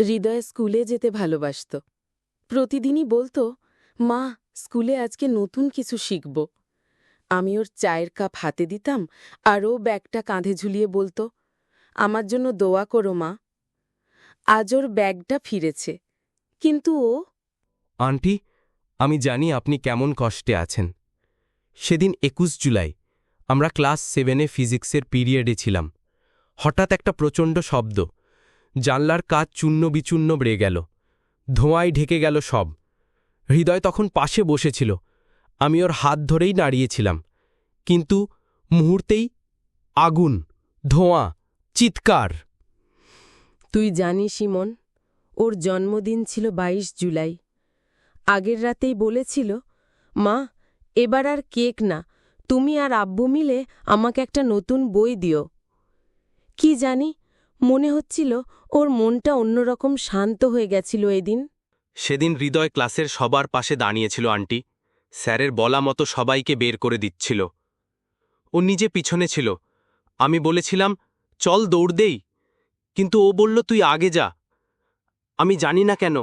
হৃদয় স্কুলে যেতে ভালোবাসত। প্রতিদিনই বলতো, মা, স্কুলে আজকে নতুন কিছু শিখব। আমি ওর চায়ের কাপ হাতে দিতাম, আর ও ব্যাগটা কাঁধে ঝুলিয়ে বলতো, আমার জন্য দোয়া করো মা। আজ ওর ব্যাগটা ফিরেছে, কিন্তু ও আন্টি, আমি জানি আপনি কেমন কষ্টে আছেন। সেদিন ২১ জুলাই আমরা ক্লাস 7-এ ফিজিক্সের পিরিয়ডে ছিলাম। হঠাৎ একটা প্রচণ্ড শব্দ, জানলার কাচ চূর্ণ বিচূর্ণ বেড়ে গেল, ধোঁয়ায় ঢেকে গেল সব। হৃদয় তখন পাশে বসেছিল, আমি ওর হাত ধরেই দাঁড়িয়েছিলাম। কিন্তু মুহূর্তেই আগুন, ধোঁয়া, চিৎকার। তুই জানিস ইমন, ওর জন্মদিন ছিল ২২ জুলাই। আগের রাতেই বলেছিল, মা, এবার আর কেক না, তুমি আর আব্বু মিলে আমাকে একটা নতুন বই দিও। কি জানি, মনে হচ্ছিল ওর মনটা অন্যরকম শান্ত হয়ে গেছিল এদিন। সেদিন হৃদয় ক্লাসের সবার পাশে দাঁড়িয়েছিল আন্টি, স্যারের বলা মতো সবাইকে বের করে দিচ্ছিল। ও নিজে পিছনে ছিল। আমি বলেছিলাম, চল দৌড় দেই, কিন্তু ও বলল, তুই আগে যা। আমি জানি না কেন,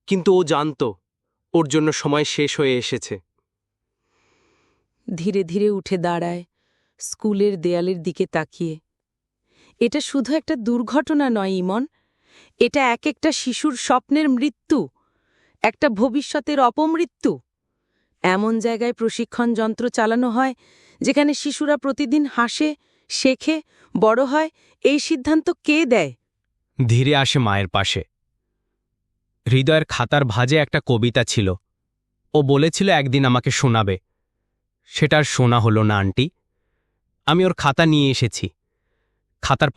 কিন্তু ও জানত ওর জন্য সময় শেষ হয়ে এসেছে। ধীরে ধীরে উঠে দাঁড়ায়, স্কুলের দেয়ালের দিকে তাকিয়ে। এটা শুধু একটা দুর্ঘটনা নয় ইমন, এটা একটা শিশুর স্বপ্নের মৃত্যু, একটা ভবিষ্যতের অপমৃত্যু। এমন জায়গায় প্রশিক্ষণ যন্ত্র চালানো হয় যেখানে শিশুরা প্রতিদিন হাসে, শেখে, বড় হয়। এই সিদ্ধান্ত কে দেয়? ধীরে আসে মায়ের পাশে। হৃদয়ের খাতার ভাঁজে একটা কবিতা ছিল। ও বলেছিল একদিন আমাকে শোনাবে। সেটার শোনা হলো না আন্টি। আমি ওর খাতা নিয়ে এসেছি। খাতার